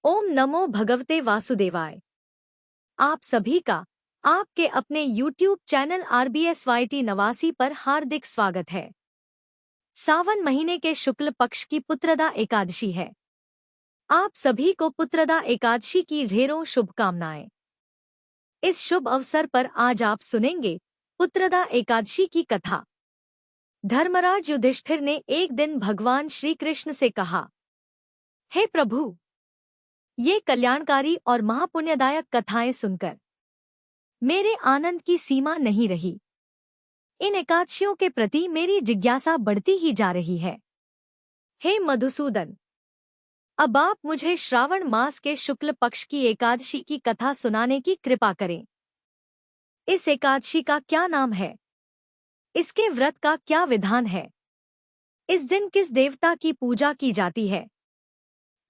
ओम नमो भगवते वासुदेवाय। आप सभी का आपके अपने YouTube चैनल RBSYT 89 पर हार्दिक स्वागत है। सावन महीने के शुक्ल पक्ष की पुत्रदा एकादशी है। आप सभी को पुत्रदा एकादशी की ढेरों शुभकामनाएं। इस शुभ अवसर पर आज आप सुनेंगे पुत्रदा एकादशी की कथा। धर्मराज युधिष्ठिर ने एक दिन भगवान श्री कृष्ण से कहा, हे प्रभु, ये कल्याणकारी और महापुण्यदायक कथाएं सुनकर मेरे आनंद की सीमा नहीं रही। इन एकादशियों के प्रति मेरी जिज्ञासा बढ़ती ही जा रही है। हे मधुसूदन, अब आप मुझे श्रावण मास के शुक्ल पक्ष की एकादशी की कथा सुनाने की कृपा करें। इस एकादशी का क्या नाम है? इसके व्रत का क्या विधान है? इस दिन किस देवता की पूजा की जाती है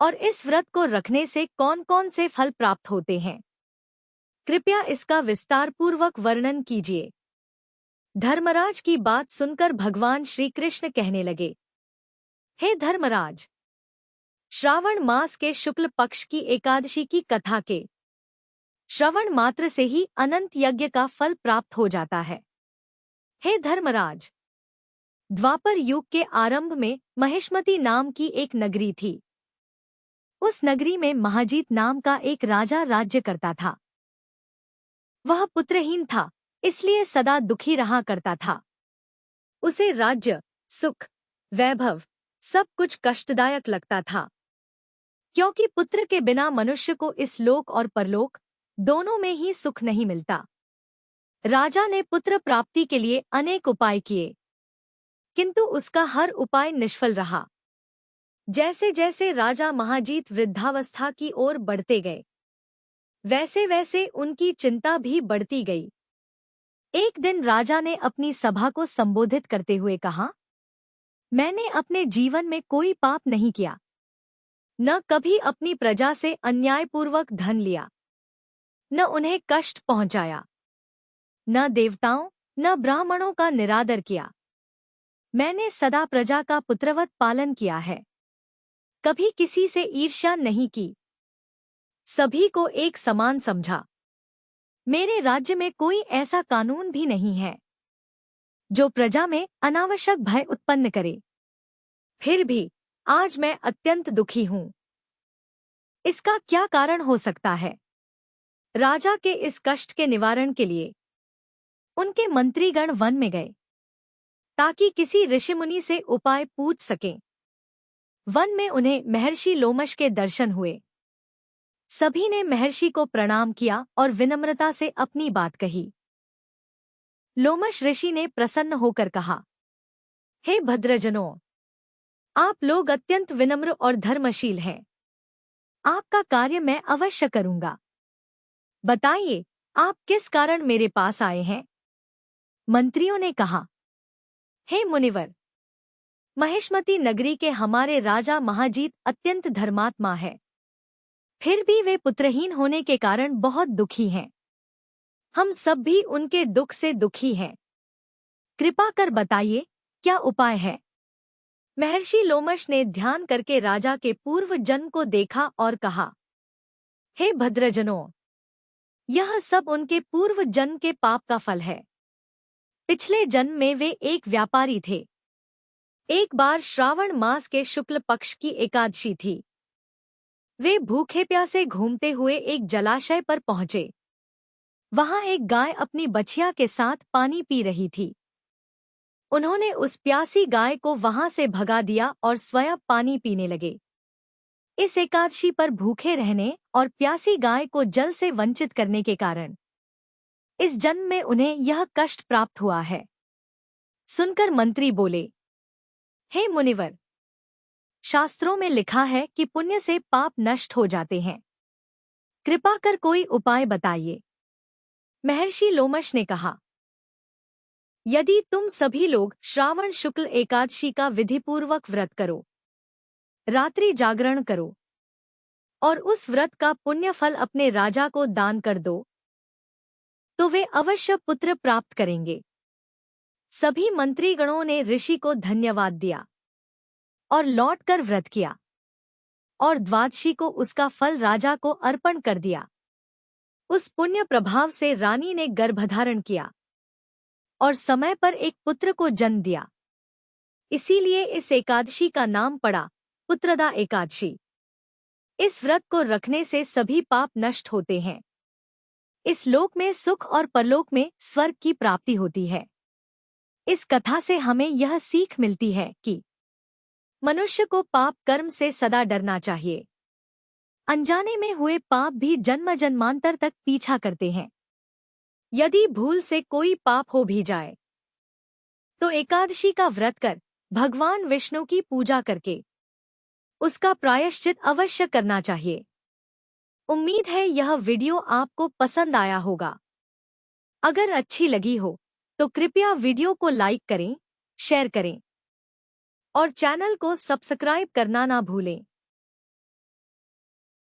और इस व्रत को रखने से कौन कौन से फल प्राप्त होते हैं? कृपया इसका विस्तार पूर्वक वर्णन कीजिए। धर्मराज की बात सुनकर भगवान श्री कृष्ण कहने लगे, हे धर्मराज, श्रावण मास के शुक्ल पक्ष की एकादशी की कथा के श्रवण मात्र से ही अनंत यज्ञ का फल प्राप्त हो जाता है। हे धर्मराज, द्वापर युग के आरंभ में महिष्मती नाम की एक नगरी थी। उस नगरी में महाजीत नाम का एक राजा राज्य करता था। वह पुत्रहीन था, इसलिए सदा दुखी रहा करता था। उसे राज्य, सुख, वैभव सब कुछ कष्टदायक लगता था, क्योंकि पुत्र के बिना मनुष्य को इस लोक और परलोक दोनों में ही सुख नहीं मिलता। राजा ने पुत्र प्राप्ति के लिए अनेक उपाय किए, किंतु उसका हर उपाय निष्फल रहा। जैसे जैसे राजा महाजीत वृद्धावस्था की ओर बढ़ते गए, वैसे वैसे उनकी चिंता भी बढ़ती गई। एक दिन राजा ने अपनी सभा को संबोधित करते हुए कहा, मैंने अपने जीवन में कोई पाप नहीं किया, न कभी अपनी प्रजा से अन्यायपूर्वक धन लिया, न उन्हें कष्ट पहुंचाया, न देवताओं न ब्राह्मणों का निरादर किया। मैंने सदा प्रजा का पुत्रवत पालन किया है, कभी किसी से ईर्ष्या नहीं की, सभी को एक समान समझा। मेरे राज्य में कोई ऐसा कानून भी नहीं है जो प्रजा में अनावश्यक भय उत्पन्न करे। फिर भी आज मैं अत्यंत दुखी हूं। इसका क्या कारण हो सकता है? राजा के इस कष्ट के निवारण के लिए उनके मंत्रीगण वन में गए, ताकि किसी ऋषिमुनि से उपाय पूछ सकें। वन में उन्हें महर्षि लोमश के दर्शन हुए। सभी ने महर्षि को प्रणाम किया और विनम्रता से अपनी बात कही। लोमश ऋषि ने प्रसन्न होकर कहा, हे भद्रजनों, आप लोग अत्यंत विनम्र और धर्मशील हैं। आपका कार्य मैं अवश्य करूंगा। बताइए, आप किस कारण मेरे पास आए हैं? मंत्रियों ने कहा, हे मुनिवर, महिष्मती नगरी के हमारे राजा महाजीत अत्यंत धर्मात्मा है, फिर भी वे पुत्रहीन होने के कारण बहुत दुखी हैं। हम सब भी उनके दुख से दुखी हैं। कृपा कर बताइए, क्या उपाय है? महर्षि लोमश ने ध्यान करके राजा के पूर्व जन्म को देखा और कहा, हे भद्रजनों, यह सब उनके पूर्व जन्म के पाप का फल है। पिछले जन्म में वे एक व्यापारी थे। एक बार श्रावण मास के शुक्ल पक्ष की एकादशी थी। वे भूखे प्यासे घूमते हुए एक जलाशय पर पहुंचे। वहां एक गाय अपनी बछिया के साथ पानी पी रही थी। उन्होंने उस प्यासी गाय को वहां से भगा दिया और स्वयं पानी पीने लगे। इस एकादशी पर भूखे रहने और प्यासी गाय को जल से वंचित करने के कारण इस जन्म में उन्हें यह कष्ट प्राप्त हुआ है। सुनकर मंत्री बोले, हे मुनिवर, शास्त्रों में लिखा है कि पुण्य से पाप नष्ट हो जाते हैं। कृपा कर कोई उपाय बताइए। महर्षि लोमश ने कहा, यदि तुम सभी लोग श्रावण शुक्ल एकादशी का विधिपूर्वक व्रत करो, रात्रि जागरण करो और उस व्रत का पुण्य फल अपने राजा को दान कर दो, तो वे अवश्य पुत्र प्राप्त करेंगे। सभी मंत्रीगणों ने ऋषि को धन्यवाद दिया और लौटकर व्रत किया और द्वादशी को उसका फल राजा को अर्पण कर दिया। उस पुण्य प्रभाव से रानी ने गर्भधारण किया और समय पर एक पुत्र को जन्म दिया। इसीलिए इस एकादशी का नाम पड़ा पुत्रदा एकादशी। इस व्रत को रखने से सभी पाप नष्ट होते हैं। इस लोक में सुख और परलोक में स्वर्ग की प्राप्ति होती है। इस कथा से हमें यह सीख मिलती है कि मनुष्य को पाप कर्म से सदा डरना चाहिए। अनजाने में हुए पाप भी जन्म जन्मांतर तक पीछा करते हैं। यदि भूल से कोई पाप हो भी जाए तो एकादशी का व्रत कर भगवान विष्णु की पूजा करके उसका प्रायश्चित अवश्य करना चाहिए। उम्मीद है यह वीडियो आपको पसंद आया होगा। अगर अच्छी लगी हो तो कृपया वीडियो को लाइक करें, शेयर करें और चैनल को सब्सक्राइब करना ना भूलें।